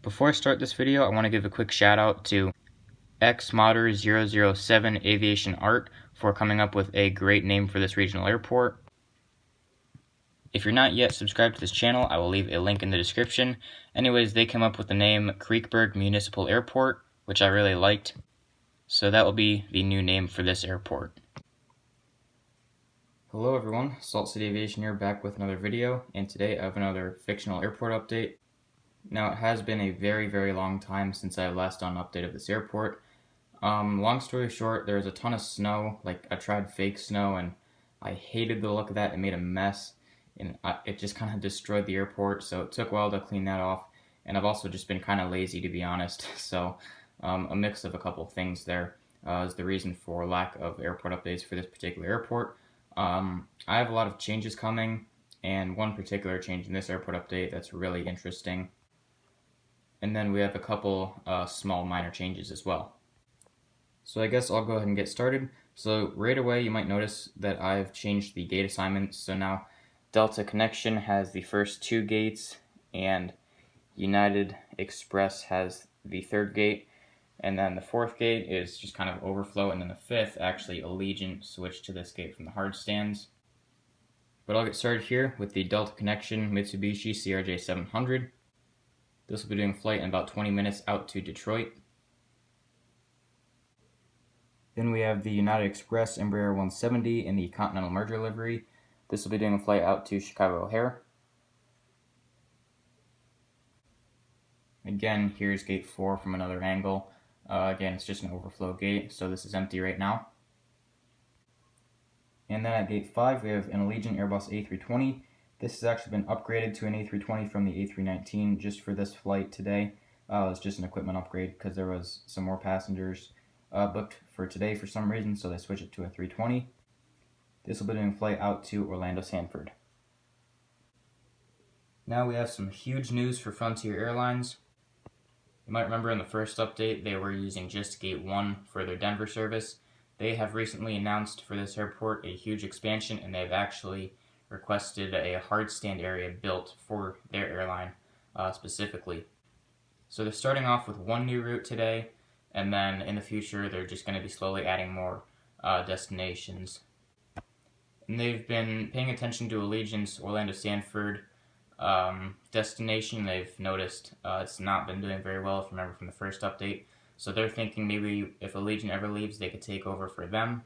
Before I start this video, I want to give a quick shout out to XModder 007 Aviation Art for coming up with a great name for this regional airport. If you're not yet subscribed to this channel, I will leave a link in the description. Anyways, they came up with the name Creekburg Municipal Airport, which I really liked. So that will be the new name for this airport. Hello everyone, Salt City Aviation here, back with another video, and today I have another fictional airport update. Now, it has been a very long time since I last done an update of this airport. Long story short, there was a ton of snow. I tried fake snow and I hated the look of that. It made a mess and it just kind of destroyed the airport, so it took a while to clean that off. And I've also just been kind of lazy, to be honest, so a mix of a couple things there is the reason for lack of airport updates for this particular airport. I have a lot of changes coming, and one particular change in this airport update that's really interesting. And then we have a couple small minor changes as well. So I guess I'll go ahead and get started. So right away you might notice that I've changed the gate assignments. So now Delta Connection has the first 2 gates and United Express has the 3rd gate. And then the 4th gate is just kind of overflow, and then the 5th, actually Allegiant, switched to this gate from the hard stands. But I'll get started here with the Delta Connection Mitsubishi CRJ 700. This will be doing a flight in about 20 minutes out to Detroit. Then we have the United Express Embraer 170 in the Continental Merger livery. This will be doing a flight out to Chicago O'Hare. Again, here's gate 4 from another angle. Again, it's just an overflow gate, so this is empty right now. And then at gate 5, we have an Allegiant Airbus A320. This has actually been upgraded to an A320 from the A319 just for this flight today. It's just an equipment upgrade because there was some more passengers booked for today for some reason, so they switched it to a 320. This will be doing a flight out to Orlando Sanford. Now we have some huge news for Frontier Airlines. You might remember in the first update they were using just gate 1 for their Denver service. They have recently announced for this airport a huge expansion, and they've actually requested a hard stand area built for their airline specifically. So they're starting off with 1 new route today, and then in the future they're just going to be slowly adding more destinations. And they've been paying attention to Allegiant's Orlando Sanford destination. They've noticed it's not been doing very well, if you remember from the first update. So they're thinking maybe if Allegiant ever leaves, they could take over for them.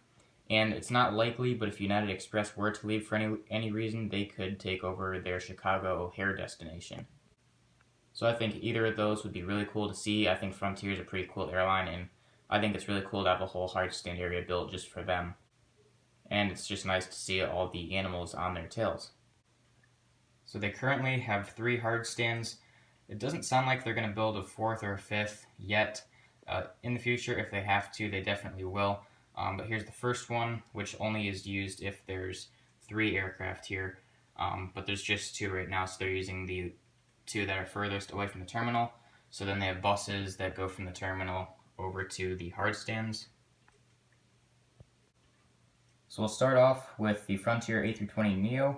And it's not likely, but if United Express were to leave for any reason, they could take over their Chicago O'Hare destination. So I think either of those would be really cool to see. I think Frontier is a pretty cool airline, and I think it's really cool to have a whole hard stand area built just for them. And it's just nice to see all the animals on their tails. So they currently have 3 hard stands. It doesn't sound like they're going to build a 4th or a 5th yet. In the future, if they have to, they definitely will. But here's the first one, which only is used if there's 3 aircraft here. But there's just 2 right now, so they're using the 2 that are furthest away from the terminal. So then they have buses that go from the terminal over to the hard stands. So we'll start off with the Frontier A320neo.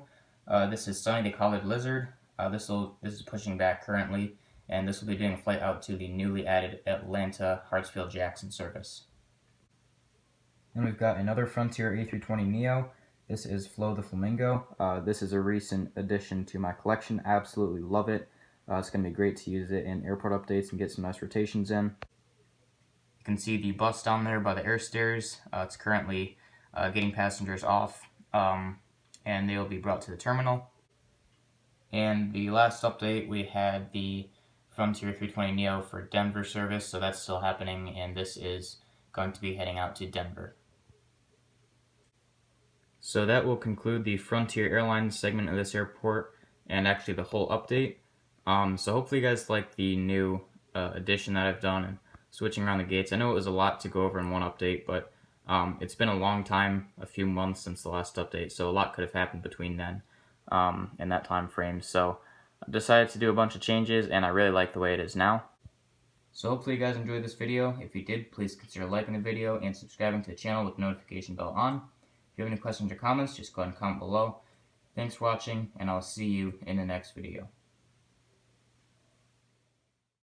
This is Sunny, they call it Lizard. This is pushing back currently, and this will be doing a flight out to the newly added Atlanta Hartsfield-Jackson service. Then we've got another Frontier A320neo. This is Flo the Flamingo. This is a recent addition to my collection. Absolutely love it. It's going to be great to use it in airport updates and get some nice rotations in. You can see the bus down there by the air stairs. It's currently getting passengers off, and they will be brought to the terminal. And the last update, we had the Frontier 320neo for Denver service, so that's still happening, and this is going to be heading out to Denver. So that will conclude the Frontier Airlines segment of this airport, and actually the whole update. So hopefully you guys like the new addition that I've done and switching around the gates. I know it was a lot to go over in one update, but it's been a long time, a few months since the last update, so a lot could have happened between then in that time frame. So I decided to do a bunch of changes, and I really like the way it is now. So hopefully you guys enjoyed this video. If you did, please consider liking the video and subscribing to the channel with the notification bell on. If you have any questions or comments, just go ahead and comment below. Thanks for watching, and I'll see you in the next video.